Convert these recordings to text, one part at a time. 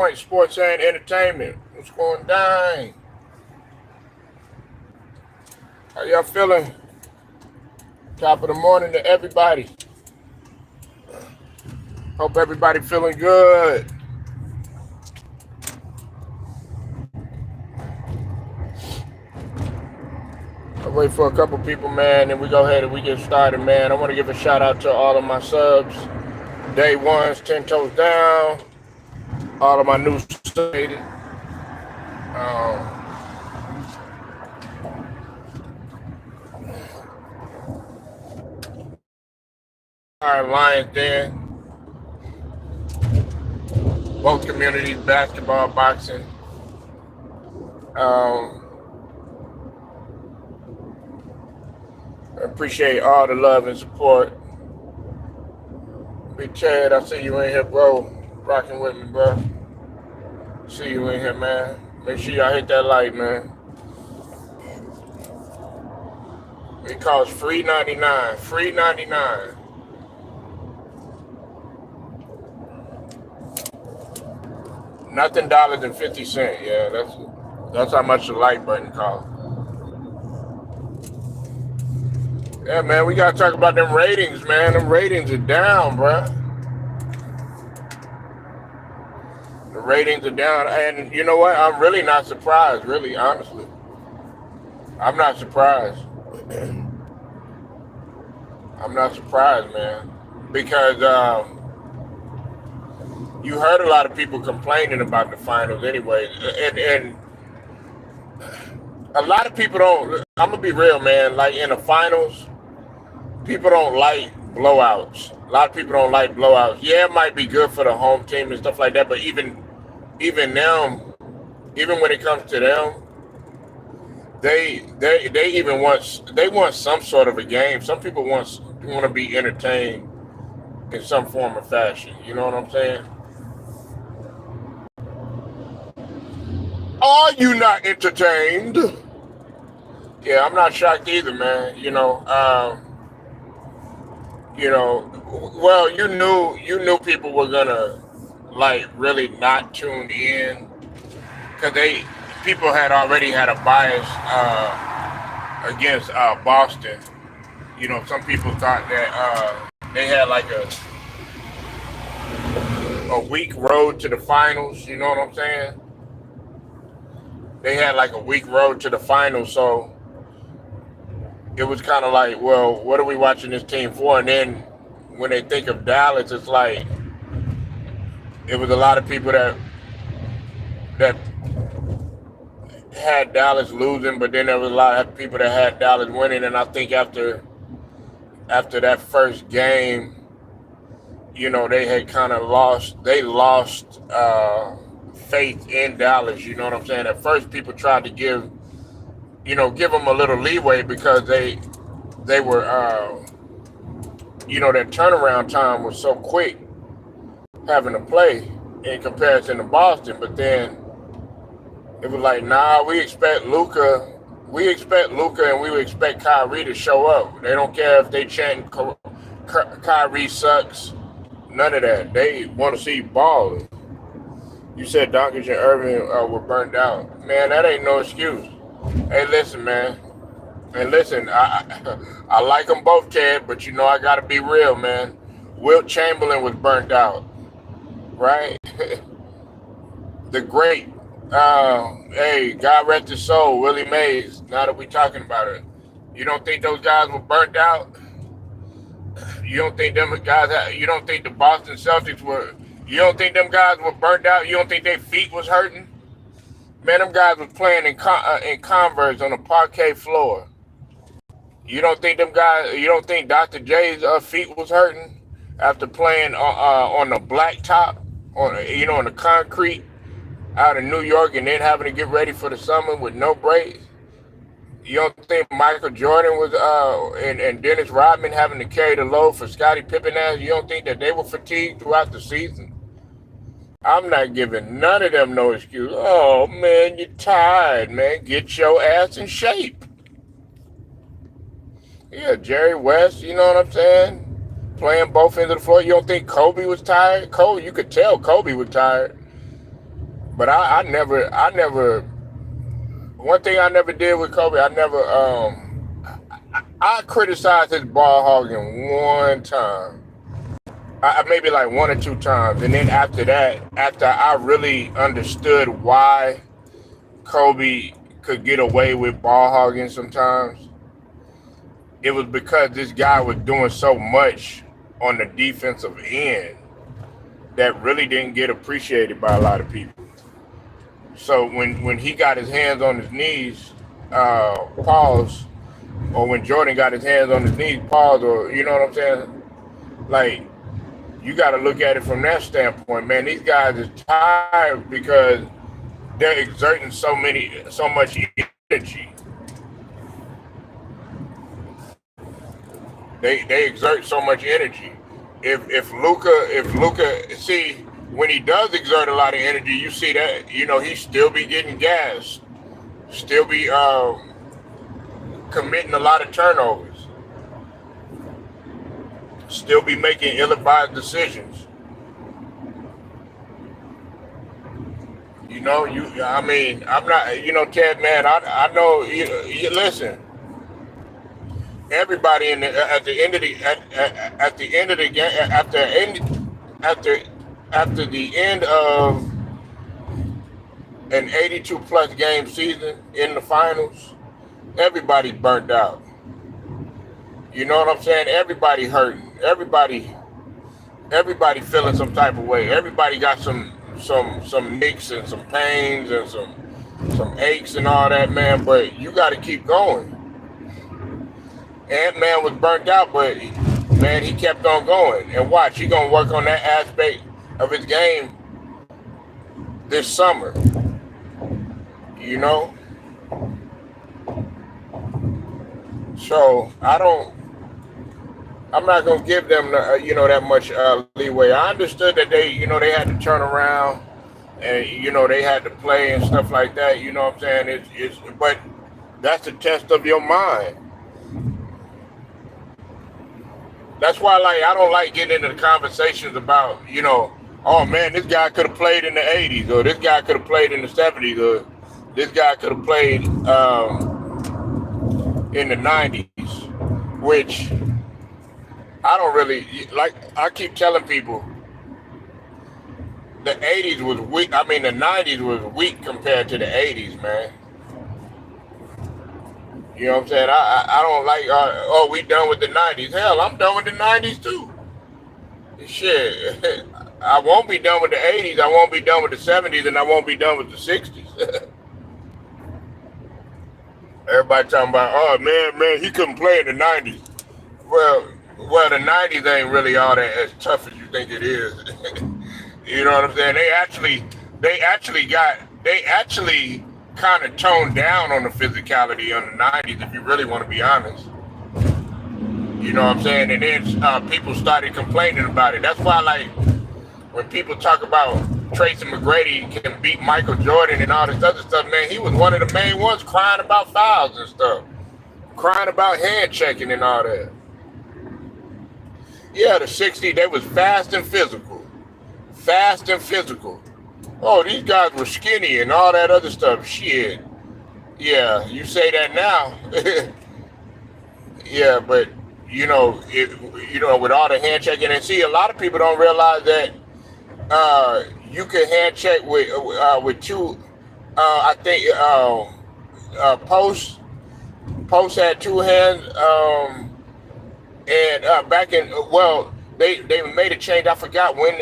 Point Sports and Entertainment. What's going down? How y'all feeling? Top of the morning to everybody. Hope everybody feeling good. I'll wait for a couple people, man, and we go ahead and we get started, man. I want to give a shout out to all of my subs. Day ones, 10 toes down. All of my new subs. All right, Lions Den. Both communities, basketball, boxing. I appreciate all the love and support. Big Chad, I see you in here, bro. Rocking with me, bro. See you in here, man. Make sure y'all hit that like, man. It costs free 99. Free 99. Nothing $1.50. Yeah, that's how much the like button costs. Yeah, man, we gotta talk about them ratings, man. Them ratings are down, bro. The ratings are down, and you know what? I'm really not surprised, really, honestly. I'm not surprised. I'm not surprised, man, because you heard a lot of people complaining about the finals anyway, and a lot of people don't. I'm gonna be real, man. Like in the finals, people don't like blowouts. A lot of people don't like blowouts. Yeah, it might be good for the home team and stuff like that, but even them, even when it comes to them, they even want some sort of a game. Some people want to be entertained in some form or fashion. You know what I'm saying? Are you not entertained? Yeah, I'm not shocked either, man. Well, you knew people were gonna like really not tune in because people had already had a bias against Boston. Some people thought that they had like a weak road to the finals. You know what I'm saying? They had like a weak road to the finals, so it was kind of like, well, what are we watching this team for? And then when they think of Dallas, it's like it was a lot of people that had Dallas losing, but then there was a lot of people that had Dallas winning. And I think after that first game, they had kind of lost faith in Dallas. You know what I'm saying? At first, people tried to give them a little leeway because they were, their turnaround time was so quick having to play in comparison to Boston. But then it was like, nah, we expect Luka, and we expect Kyrie to show up. They don't care if they chanting Kyrie sucks. None of that. They want to see balling. You said Doncic and Irving were burnt out. Man, that ain't no excuse. Hey, listen, man. And listen, I like them both, Ted, but I got to be real, man. Wilt Chamberlain was burnt out, right? The great, hey, God rest his soul, Willie Mays, now that we talking about it. You don't think those guys were burnt out? You don't think you don't think the Boston Celtics you don't think them guys were burnt out? You don't think their feet was hurting? Man, them guys was playing in Converse on a parquet floor. You don't think Dr. J's feet was hurting after playing on the blacktop, on the concrete out in New York, and then having to get ready for the summer with no breaks? You don't think Michael Jordan was and Dennis Rodman having to carry the load for Scottie Pippen? You don't think that they were fatigued throughout the season? I'm not giving none of them no excuse. Oh, man, you're tired, man. Get your ass in shape. Yeah, Jerry West, you know what I'm saying? Playing both ends of the floor. You don't think Kobe was tired? You could tell Kobe was tired. But I never. One thing I never did with Kobe, I criticized his ball hogging one time. Maybe like one or two times, and then after that, after I really understood why Kobe could get away with ball hogging sometimes, it was because this guy was doing so much on the defensive end that really didn't get appreciated by a lot of people. So when he got his hands on his knees, pause, or when Jordan got his hands on his knees, pause, or you know what I'm saying? Like, you got to look at it from that standpoint, man. These guys is tired because they're exerting so much energy. They exert so much energy. If Luka, see, when he does exert a lot of energy, you see that, he still be getting gassed, still be committing a lot of turnovers, still be making ill-advised decisions. I'm not, Ted, man, I know, listen, everybody at the end of the game, after the end of an 82 plus game season in the finals, everybody's burnt out. You know what I'm saying? Everybody hurting. Everybody feeling some type of way. Everybody got some nicks and some pains and some aches and all that, man. But you got to keep going. Ant-Man was burnt out, but man, he kept on going. And watch, he gonna work on that aspect of his game this summer. So I'm not gonna give them that much leeway. I understood that they had to turn around and they had to play and stuff like that. You know what I'm saying? But that's the test of your mind. That's why, I don't like getting into the conversations about, oh man, this guy could have played in the 80s, or this guy could have played in the 70s, or this guy could have played in the 90s, which I don't really like. I keep telling people the 80s was weak. I mean, the 90s was weak compared to the 80s, man. You know what I'm saying? I don't like, we done with the 90s. Hell, I'm done with the 90s too. Shit. I won't be done with the 80s. I won't be done with the 70s, and I won't be done with the 60s. Everybody talking about, oh man, he couldn't play in the 90s. Well, the 90s ain't really all that as tough as you think it is. You know what I'm saying? They actually kind of toned down on the physicality on the 90s, if you really want to be honest. You know what I'm saying? And then people started complaining about it. That's why, when people talk about Tracy McGrady can beat Michael Jordan and all this other stuff, man, he was one of the main ones crying about fouls and stuff, crying about hand checking and all that. Yeah, the 60s, they was fast and physical. Oh, these guys were skinny and all that other stuff. Shit. Yeah, you say that now. Yeah, but with all the hand checking, and see, a lot of people don't realize that you can hand check with two. I think Post had two hands, and back in they made a change. I forgot when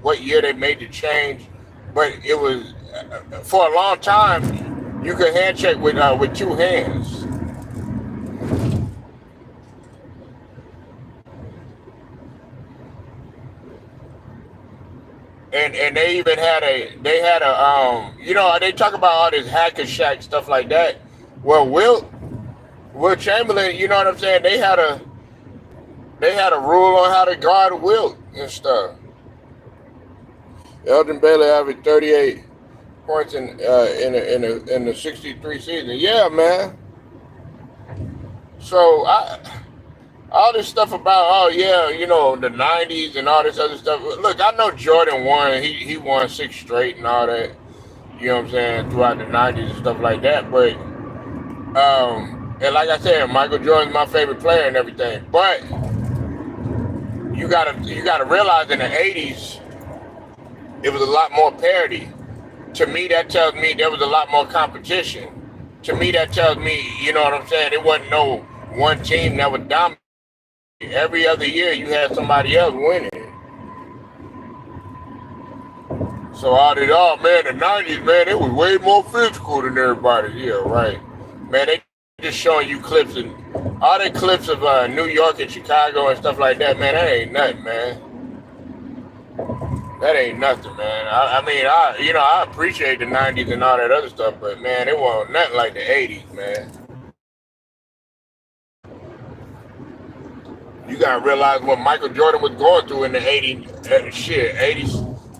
what year they made the change, but it was for a long time you could hand check with two hands. And they even had they talk about all this hacker shack stuff like that. Well, Will Chamberlain, you know what I'm saying? They had a rule on how to guard Wilt and stuff. Elgin Baylor averaged 38 points in the 63 season. Yeah, man. So all this stuff about the 90s and all this other stuff. Look, I know Jordan won. He won 6 straight and all that. You know what I'm saying? Throughout the '90s and stuff like that. But and like I said, Michael Jordan's my favorite player and everything. But you gotta realize in the '80s it was a lot more parity. To me, that tells me there was a lot more competition. To me, that tells me, you know what I'm saying? It wasn't no one team that was dominant. Every other year, you had somebody else winning. So man, the '90s, man, it was way more physical than everybody. Yeah, right. Man, they just showing you clips and all the clips of New York and Chicago and stuff like that. Man, that ain't nothing, man. That ain't nothing, man. I mean, I appreciate the '90s and all that other stuff, but man, it wasn't nothing like the '80s, man. You gotta realize what Michael Jordan was going through in the '80s,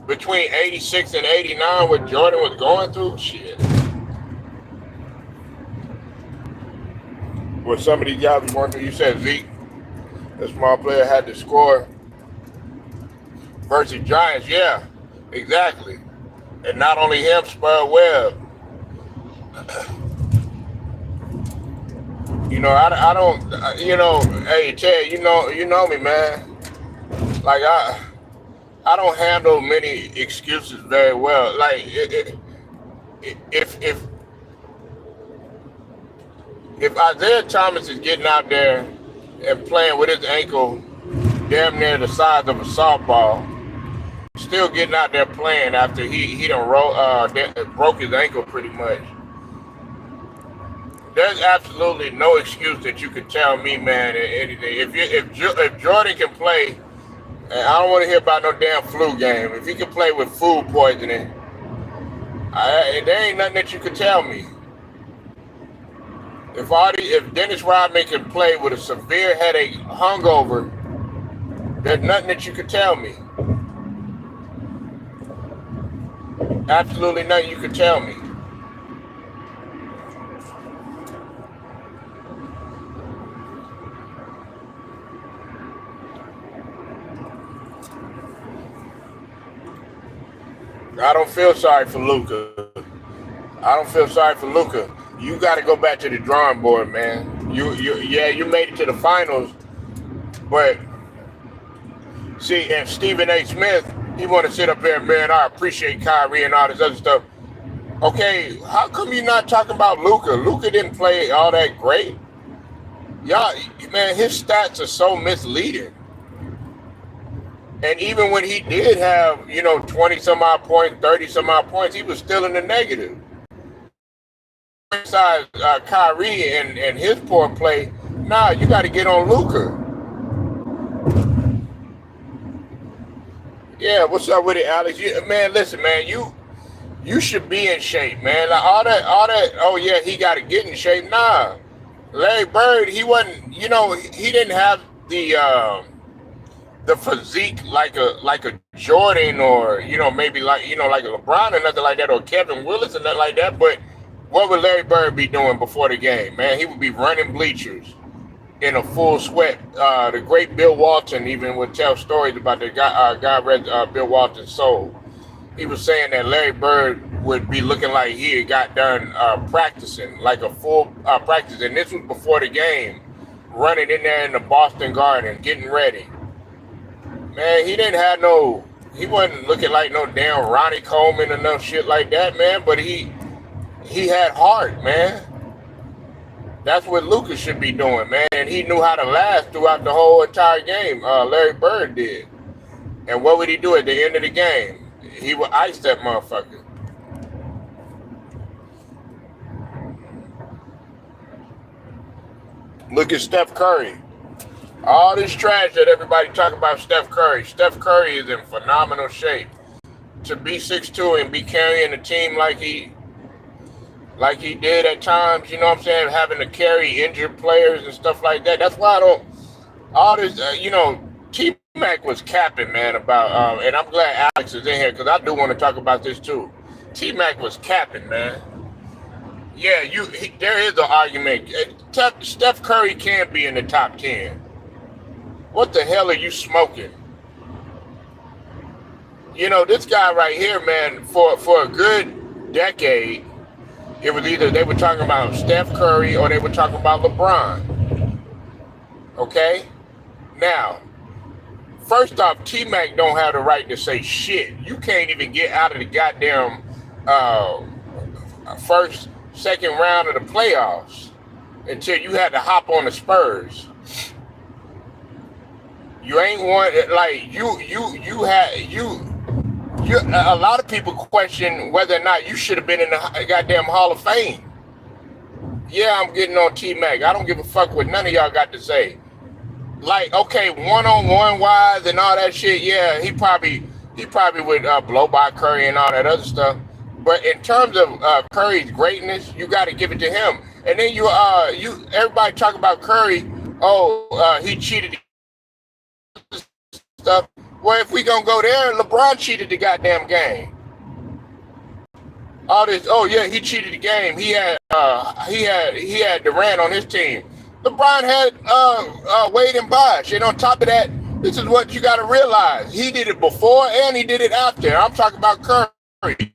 between '86 and '89, what Jordan was going through, shit. What some of these guys were going through, you said Zeke, the small player, had to score versus Giants, yeah, exactly. And not only him, Spud Webb. You know, I don't, hey, Ted, you know me, man. Like, I don't handle many excuses very well. Like, if Isaiah Thomas is getting out there and playing with his ankle damn near the size of a softball, still getting out there playing after he done broke his ankle pretty much. There's absolutely no excuse that you could tell me, man, anything. If Jordan can play, and I don't want to hear about no damn flu game. If he can play with food poisoning, there ain't nothing that you could tell me. If Dennis Rodman can play with a severe headache, hungover, there's nothing that you could tell me. Absolutely nothing you could tell me. I don't feel sorry for Luka. You got to go back to the drawing board, man. You made it to the finals, but see, and Stephen A. Smith, he want to sit up there, man, I appreciate Kyrie and all this other stuff. Okay, how come you not talking about Luka? Luka didn't play all that great. Y'all, man, his stats are so misleading. And even when he did have, 20 some odd points, 30 some odd points, he was still in the negative. Besides Kyrie and his poor play, you got to get on Luka. Yeah, what's up with it, Alex? Man, listen, man, you should be in shape, man. Like all that. Oh yeah, he got to get in shape. Nah, Larry Bird, he wasn't. He didn't have the physique like a Jordan or maybe like a LeBron or nothing like that, or Kevin Willis or nothing like that. But what would Larry Bird be doing before the game, man? He would be running bleachers in a full sweat. The great Bill Walton even would tell stories about the guy. God read Bill Walton's soul. He was saying that Larry Bird would be looking like he had got done practicing, like a full practice, and this was before the game, running in there in the Boston Garden, getting ready. Man, he wasn't looking like no damn Ronnie Coleman or no shit like that, man, but he had heart, man. That's what Lucas should be doing, man. And he knew how to last throughout the whole entire game. Larry Bird did. And what would he do at the end of the game? He would ice that motherfucker. Look at Steph Curry. All this trash that everybody talk about Steph Curry. Steph Curry is in phenomenal shape. To be 6'2" and be carrying a team like he did at times, you know what I'm saying, having to carry injured players and stuff like that. That's why I don't, all this, T-Mac was capping, man, about, and I'm glad Alex is in here because I do want to talk about this too. T-Mac was capping, man. Yeah, there is an argument. Steph Curry can't be in the top 10. What the hell are you smoking? This guy right here, man, for a good decade, it was either they were talking about Steph Curry or they were talking about LeBron. Okay? Now, first off, T-Mac don't have the right to say shit. You can't even get out of the goddamn first, second round of the playoffs until you had to hop on the Spurs. You ain't one like you had a lot of people question whether or not you should have been in the goddamn Hall of Fame. Yeah, I'm getting on T-Mac. I don't give a fuck what none of y'all got to say. Like, okay, one-on-one wise and all that shit, yeah, he probably would blow by Curry and all that other stuff. But in terms of Curry's greatness, you got to give it to him. And then everybody talk about Curry. Oh, he cheated stuff. Well, if we gonna go there, LeBron cheated the goddamn game. All this, oh yeah, he cheated the game. He had Durant on his team. LeBron had Wade and Bosh. And on top of that, this is what you got to realize. He did it before and he did it after. I'm talking about Curry.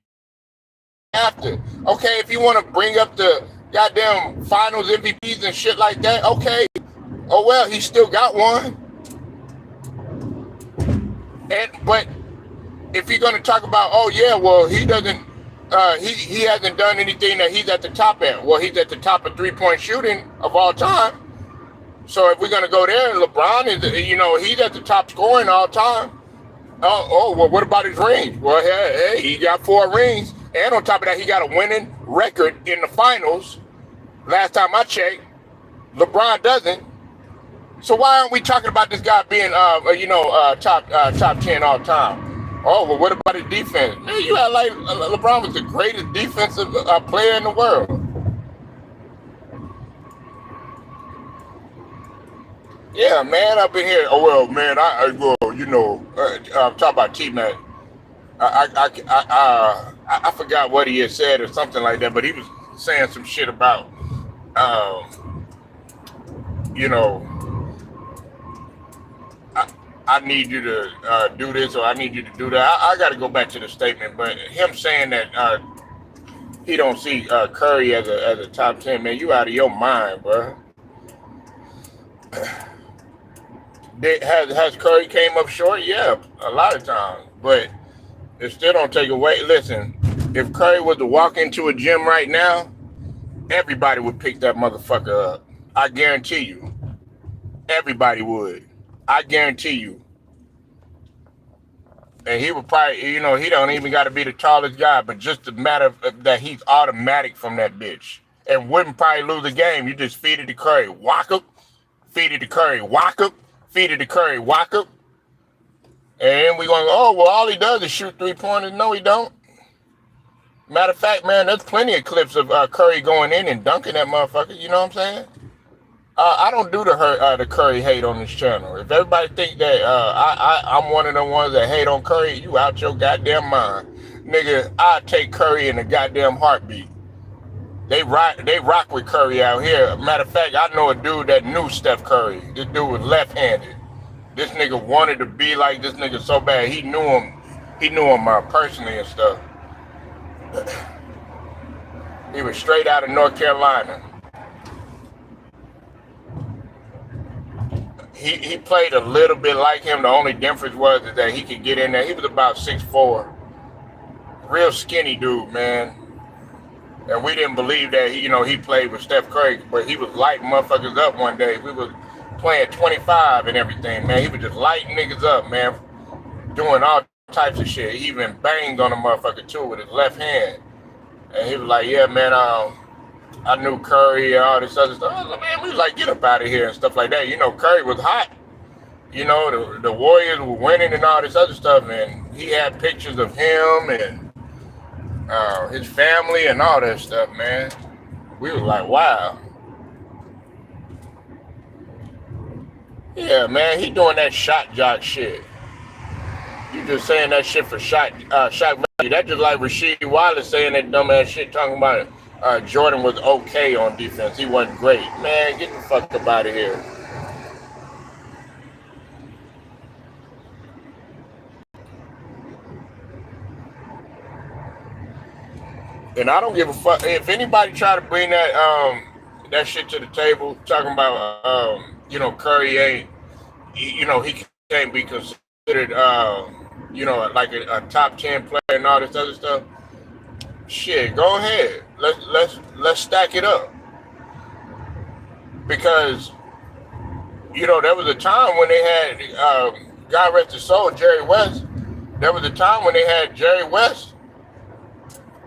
After. Okay, if you want to bring up the goddamn finals MVPs and shit like that, okay. Oh well, he still got one. But if you're gonna talk about, oh yeah, well he doesn't he hasn't done anything that he's at the top at. Well, he's at the top of 3-point shooting of all time. So if we're gonna go there, LeBron is, he's at the top scoring all time. Oh, well, what about his rings? Well, hey, he got 4 rings, and on top of that, he got a winning record in the finals. Last time I checked, LeBron doesn't. So why aren't we talking about this guy being, top 10 all time? Oh, well, what about his defense? Man, you act like LeBron was the greatest defensive player in the world. Yeah, man, I've been here. Oh well, man, I'm talking about T-Mac. I forgot what he had said or something like that, but he was saying some shit about, I need you to do this or I need you to do that. I got to go back to the statement, but him saying that he don't see Curry as a top 10, man, you out of your mind, bro. Has Curry came up short? Yeah, a lot of times, but it still don't take away. Listen, if Curry was to walk into a gym right now, everybody would pick that motherfucker up. I guarantee you. Everybody would. I guarantee you. And he would probably, he don't even got to be the tallest guy, but just the matter of that he's automatic from that bitch. And wouldn't probably lose the game. You just feed it to Curry. Walk up. Feed it to Curry. Walk up. Feed it to Curry. Walk up. And we going, oh, well, all he does is shoot 3-pointers. No, he don't. Matter of fact, man, there's plenty of clips of Curry going in and dunking that motherfucker. You know what I'm saying? I don't do the Curry hate on this channel. If everybody think that I'm one of the ones that hate on Curry, you out your goddamn mind. Nigga, I take Curry in a goddamn heartbeat. They rock with Curry out here. Matter of fact, I know a dude that knew Steph Curry. This dude was left-handed. This nigga wanted to be like this nigga so bad. He knew him personally and stuff. He was straight out of North Carolina. He played a little bit like him. The only difference was that he could get in there. He was about 6'4". Real skinny dude, man. And we didn't believe that he played with Steph Curry, but he was lighting motherfuckers up one day. We was playing 25 and everything, man. He was just lighting niggas up, man. Doing all types of shit. He even banged on a motherfucker too with his left hand. And he was like, yeah, man, I knew Curry and all this other stuff. I was like, man, we was like, get up out of here and stuff like that. Curry was hot. The Warriors were winning and all this other stuff. And he had pictures of him and his family and all that stuff, man. We was like, wow. Yeah, man, he doing that shot jock shit. You just saying that shit for shot value. That's just like Rasheed Wallace saying that dumbass shit talking about Jordan was okay on defense. He wasn't great. Man, get the fuck up out of here. And I don't give a fuck if anybody try to bring that shit to the table, talking about Curry ain't he can't be considered like a top 10 player and all this other stuff. Shit, go ahead. Let's stack it up because there was a time when they had God rest his soul, Jerry West. There was a time when they had Jerry West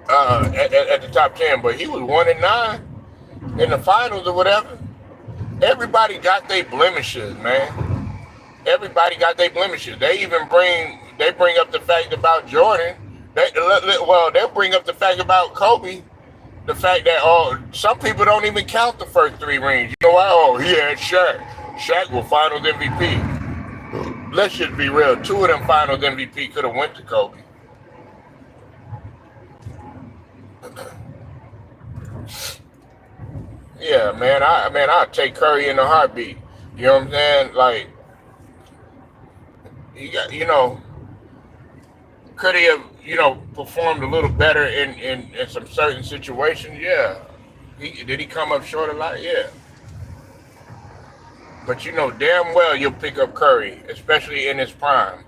at the top 10, but he was 1-9 in the finals or whatever. Everybody got their blemishes, man. Everybody got their blemishes. They even bring up the fact about Jordan. They'll bring up the fact about Kobe. The fact that some people don't even count the first 3 rings. You know why? Oh, he had Shaq. Shaq was Finals MVP. Let's just be real. 2 of them Finals MVP could have went to Kobe. Yeah, man. I'd take Curry in a heartbeat. You know what I'm saying? Like, he got, could he have, performed a little better in some certain situations? Yeah. Did he come up short a lot? Yeah. But damn well you'll pick up Curry, especially in his prime.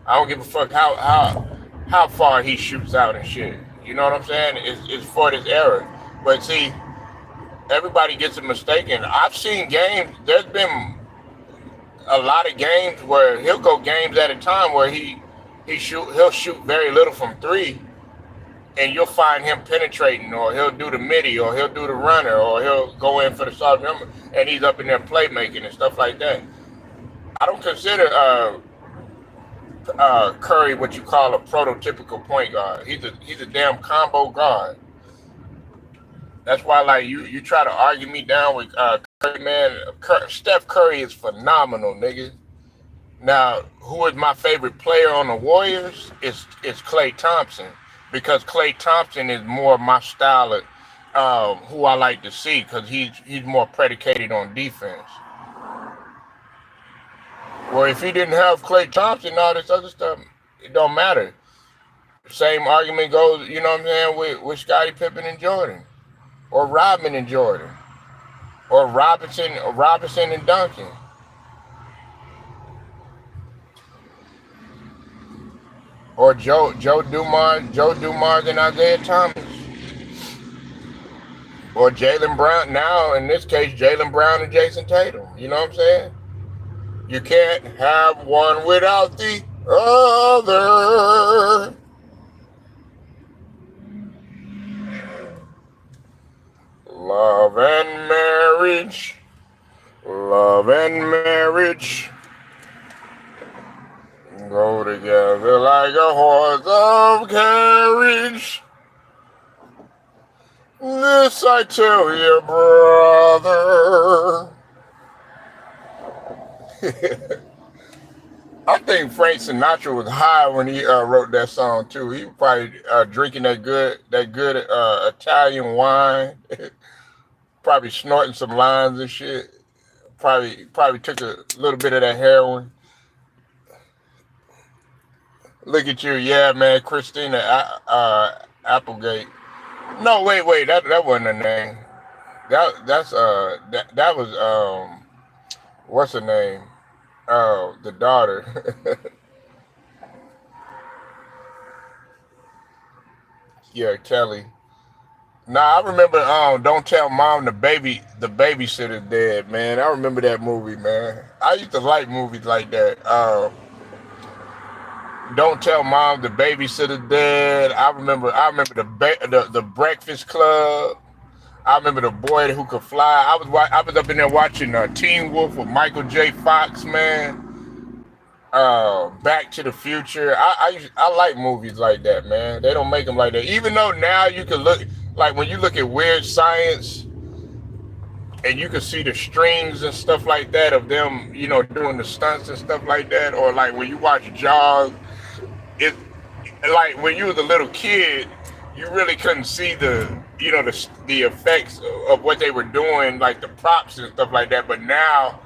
I don't give a fuck how far he shoots out and shit. You know what I'm saying? It's for this era. But see, everybody gets it mistaken. I've seen games. There's been a lot of games where he'll go games at a time where he'll shoot very little from 3, and you'll find him penetrating, or he'll do the midi, or he'll do the runner, or he'll go in for the soft number, and he's up in there playmaking and stuff like that. I don't consider Curry what you call a prototypical point guard. He's a damn combo guard. That's why, like, you try to argue me down with Curry, man. Steph Curry is phenomenal, nigga. Now, who is my favorite player on the Warriors? It's Klay Thompson, because Klay Thompson is more my style of who I like to see, because he's more predicated on defense. Well, if he didn't have Klay Thompson and all this other stuff, it don't matter. Same argument goes, you know what I'm saying, with Scottie Pippen and Jordan, or Rodman and Jordan, or Robinson and Duncan. Or Joe Dumars and Isaiah Thomas. Or Jaylen Brown, now in this case, Jaylen Brown and Jason Tatum. You know what I'm saying? You can't have one without the other. Love and marriage. Love and marriage go together like a horse of carriage. This I tell you, brother. I think Frank Sinatra was high when he wrote that song too. He was probably drinking that good Italian wine, probably snorting some lines and shit. Probably took a little bit of that heroin. Look at you, yeah, man, Christina Applegate. No, wait, that wasn't her name. That was what's her name? The daughter. Yeah, Kelly. Nah, I remember Don't Tell Mom the Babysitter's Dead, man. I remember that movie, man. I used to like movies like that. Don't Tell Mom the Babysitter's Dead. I remember the Breakfast Club. I remember The Boy Who Could Fly. I was up in there watching Teen Wolf with Michael J. Fox, man. Back to the Future. I like movies like that, man. They don't make them like that. Even though now you can look, like when you look at Weird Science, and you can see the strings and stuff like that of them, doing the stunts and stuff like that. Or like when you watch Jaws, it like when you was a little kid, you really couldn't see the effects of what they were doing, like the props and stuff like that. But now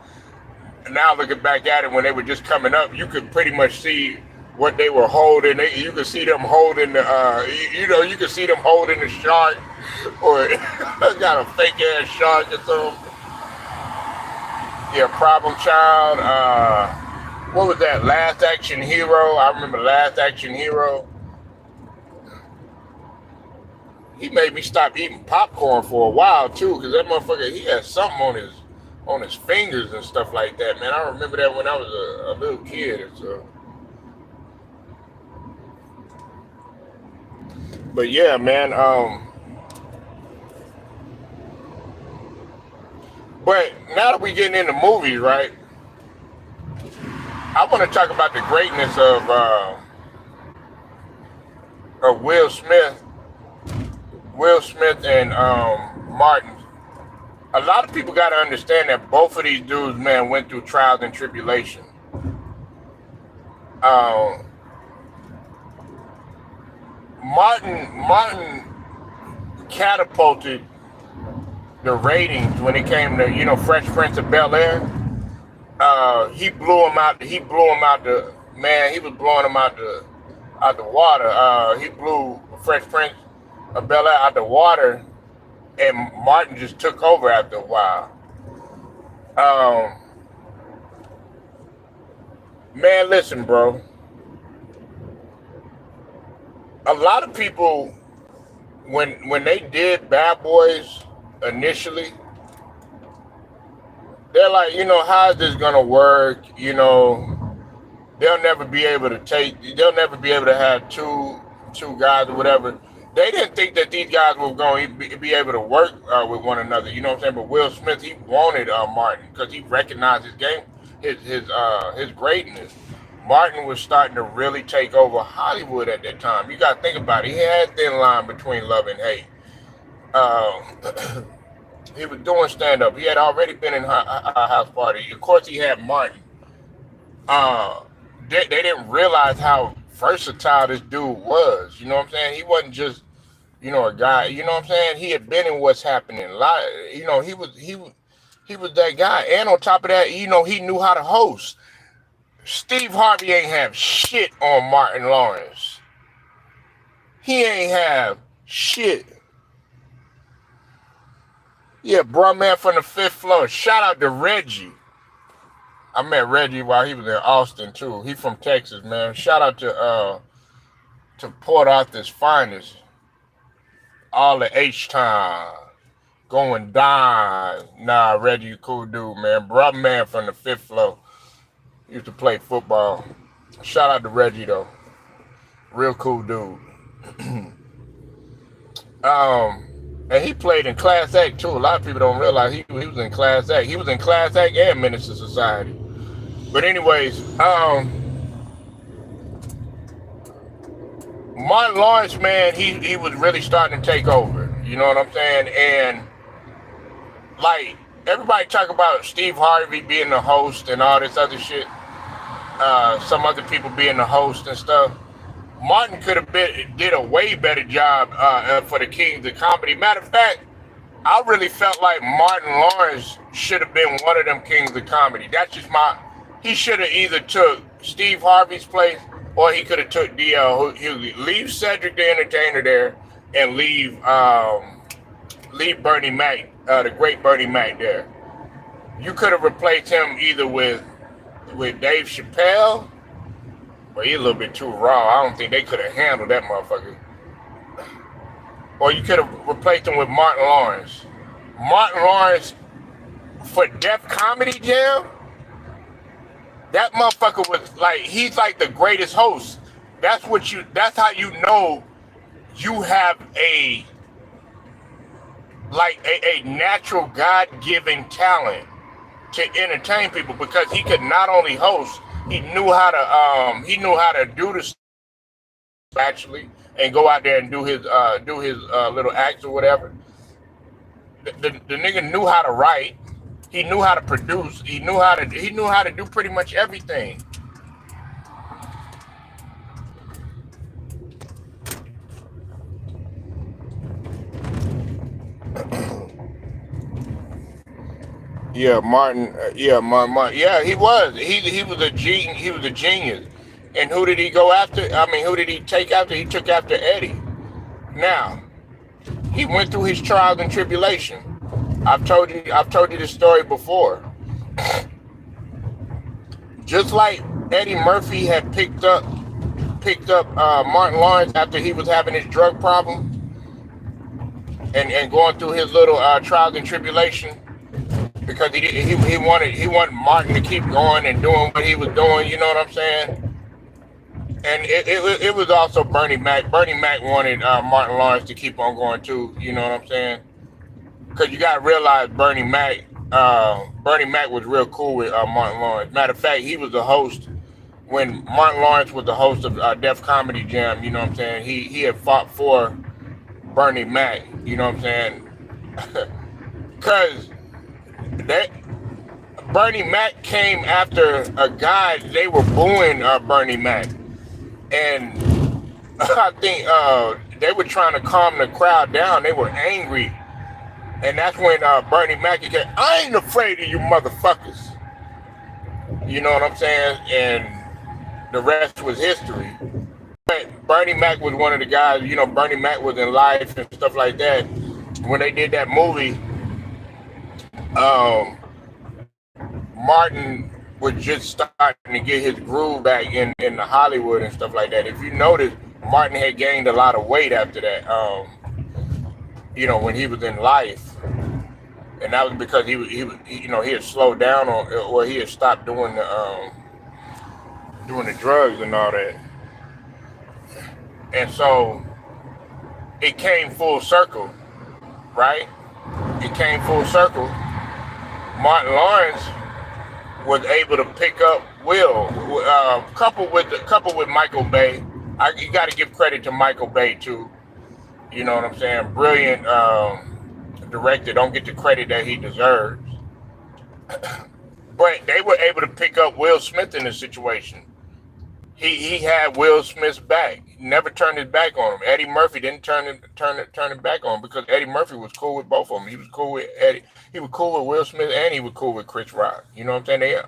looking back at it, when they were just coming up, you could pretty much see what they were holding. You could see them holding the, you could see them holding the shark, or got a fake ass shark or something. Yeah, Problem Child. What was that? Last Action Hero. I remember Last Action Hero. He made me stop eating popcorn for a while too, because that motherfucker, he had something on his fingers and stuff like that, man. I remember that when I was a little kid. So. But yeah, man. But now that we getting into movies, right? I want to talk about the greatness of Will Smith and Martin. A lot of people got to understand that both of these dudes, man, went through trials and tribulation. Martin catapulted the ratings when it came to, Fresh Prince of Bel-Air. He blew him out. He was blowing him out the water. He blew Fresh Prince of Bel-Air out the water, and Martin just took over after a while. Man, listen, bro. A lot of people, when they did Bad Boys initially, they're like, how is this gonna work? They'll never be able to have two guys or whatever. They didn't think that these guys were going to be able to work with one another. You know what I'm saying? But Will Smith, he wanted Martin because he recognized his greatness. Martin was starting to really take over Hollywood at that time. You got to think about it. He had a thin line between love and hate. He was doing stand-up. He had already been in a house party. Of course, he had Martin. They didn't realize how versatile this dude was. You know what I'm saying? He wasn't just, a guy. You know what I'm saying? He had been in what's happening. He was that guy. And on top of that, he knew how to host. Steve Harvey ain't have shit on Martin Lawrence. He ain't have shit. Yeah, bruh, man, from the 5th floor. Shout out to Reggie. I met Reggie while he was in Austin too. He from Texas, man. Shout out to Port Arthur's finest. All the H-time. Going down. Nah, Reggie, you cool dude, man. Bruh, man, from the 5th floor. Used to play football. Shout out to Reggie though. Real cool dude. And he played in Class Act too. A lot of people don't realize he was in Class Act. He was in Class Act and Menace to Society. But anyways, Martin Lawrence, man, he was really starting to take over. You know what I'm saying? And like everybody talk about Steve Harvey being the host and all this other shit. Some other people being the host and stuff. Martin could have did a way better job for the Kings of Comedy. Matter of fact, I really felt like Martin Lawrence should have been one of them Kings of Comedy. That's just he should have either took Steve Harvey's place or he could have took D.L. Hughley. Leave Cedric the Entertainer there and leave Bernie Mac, the great Bernie Mac there. You could have replaced him either with Dave Chappelle. But he's a little bit too raw. I don't think they could have handled that motherfucker. Or you could have replaced him with Martin Lawrence. Martin Lawrence for Def Comedy Jam? That motherfucker was like, he's like the greatest host. That's how you know you have a natural God-given talent to entertain people, because he could not only host, he knew how to do this actually, and go out there and do his little acts or whatever. The nigga knew how to write. He knew how to produce. He knew how to do pretty much everything. Yeah, Martin. Martin. Yeah, he was. He was a genius. And who did he go after? I mean, who did he take after? He took after Eddie. Now, he went through his trials and tribulation. I've told you this story before. Just like Eddie Murphy had picked up Martin Lawrence after he was having his drug problem and going through his little trials and tribulation, because he wanted Martin to keep going and doing what he was doing. You know what I'm saying? And it was also Bernie Mac. Bernie Mac wanted Martin Lawrence to keep on going too. You know what I'm saying? Because you got to realize Bernie Mac was real cool with Martin Lawrence. Matter of fact, he was the host when Martin Lawrence was the host of Def Comedy Jam. You know what I'm saying? He had fought for Bernie Mac. You know what I'm saying? Because Bernie Mac came after a guy. They were booing Bernie Mac. And I think they were trying to calm the crowd down. They were angry. And that's when Bernie Mac said, I ain't afraid of you motherfuckers. You know what I'm saying? And the rest was history. But Bernie Mac was one of the guys, you know, Bernie Mac was in Life and stuff like that. When they did that movie, Martin was just starting to get his groove back in the Hollywood and stuff like that. If you notice, Martin had gained a lot of weight after that, you know, when he was in Life. And that was because he you know, he had slowed down or he had stopped doing the drugs and all that. And so it came full circle, right? It came full circle. Martin Lawrence was able to pick up Will, coupled with Michael Bay. You got to give credit to Michael Bay too. You know what I'm saying? Brilliant director. Don't get the credit that he deserves. But they were able to pick up Will Smith in the situation. He had Will Smith's back. He never turned his back on him. Eddie Murphy didn't turn it back on him, because Eddie Murphy was cool with both of them. He was cool with Eddie. He was cool with Will Smith, and he was cool with Chris Rock. You know what I'm saying?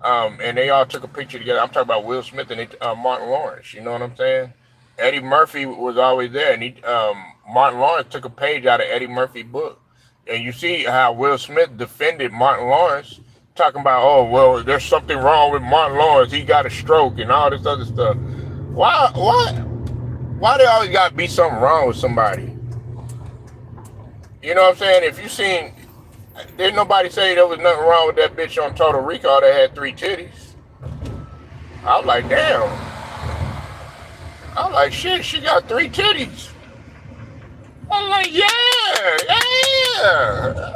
And they all took a picture together. I'm talking about Will Smith and Martin Lawrence. You know what I'm saying? Eddie Murphy was always there, and Martin Lawrence took a page out of Eddie Murphy's book. And you see how Will Smith defended Martin Lawrence, talking about, oh, well, there's something wrong with Martin Lawrence. He got a stroke and all this other stuff. Why there always got to be something wrong with somebody? You know what I'm saying? If you seen, didn't nobody say there was nothing wrong with that bitch on Total Recall that had 3 titties? I was like, damn. I was like, shit, she got 3 titties. I was like, yeah.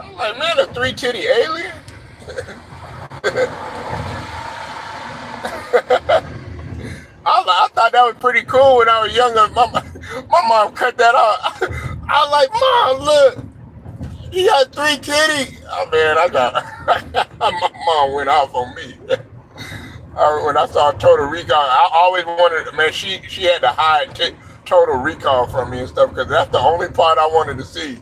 I'm like, man, a 3-titty alien? I thought that was pretty cool when I was younger. My mom cut that out. I was like, Mom, look, you got 3 titties. Oh man, my mom went off on me. When I saw Total Recall, I always wanted, man, she had to hide Total Recall from me and stuff, because that's the only part I wanted to see.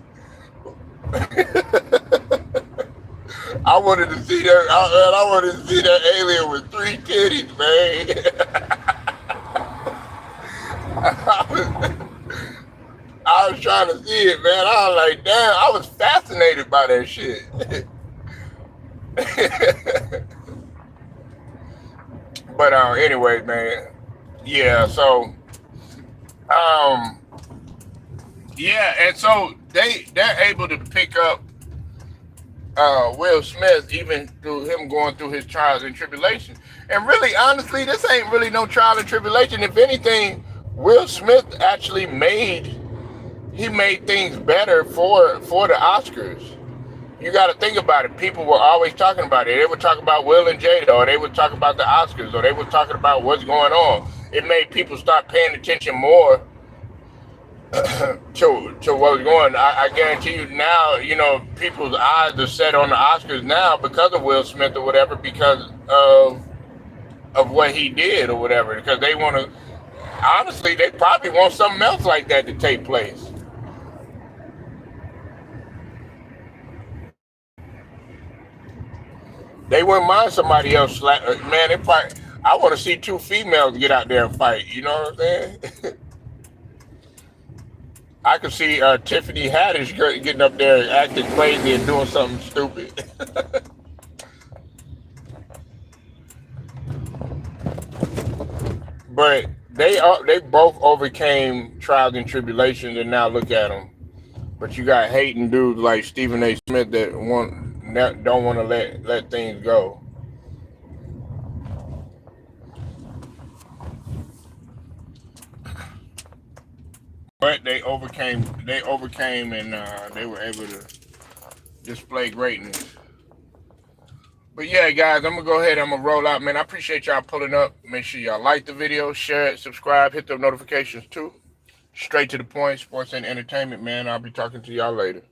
I wanted to see that. I wanted to see that alien with 3 titties, man. I was trying to see it, man. I was like, damn. I was fascinated by that shit. But anyway, man. Yeah. So, yeah, and so they're able to pick up Will Smith, even through him going through his trials and tribulations. And really, honestly, this ain't really no trial and tribulation. If anything, Will Smith actually made things better for the Oscars. You got to think about it. People were always talking about it. They would talk about Will and Jada, or they would talk about the Oscars, or they were talking about what's going on. It made people start paying attention more to what was going on. I guarantee you now, you know, people's eyes are set on the Oscars now because of Will Smith or whatever, because of what he did or whatever, because they want to, honestly, they probably want something else like that to take place. They wouldn't mind somebody else man, they probably, I want to see two females get out there and fight. You know what I'm saying? I could see Tiffany Haddish getting up there acting crazy and doing something stupid. But they both overcame trials and tribulations, and now look at them. But you got hating dudes like Stephen A. Smith that don't want to let things go. But they overcame, and they were able to display greatness. But yeah, guys, I'm gonna go ahead. I'm gonna roll out, man. I appreciate y'all pulling up. Make sure y'all like the video, share it, subscribe, hit the notifications too. Straight to the point, sports and entertainment, man. I'll be talking to y'all later.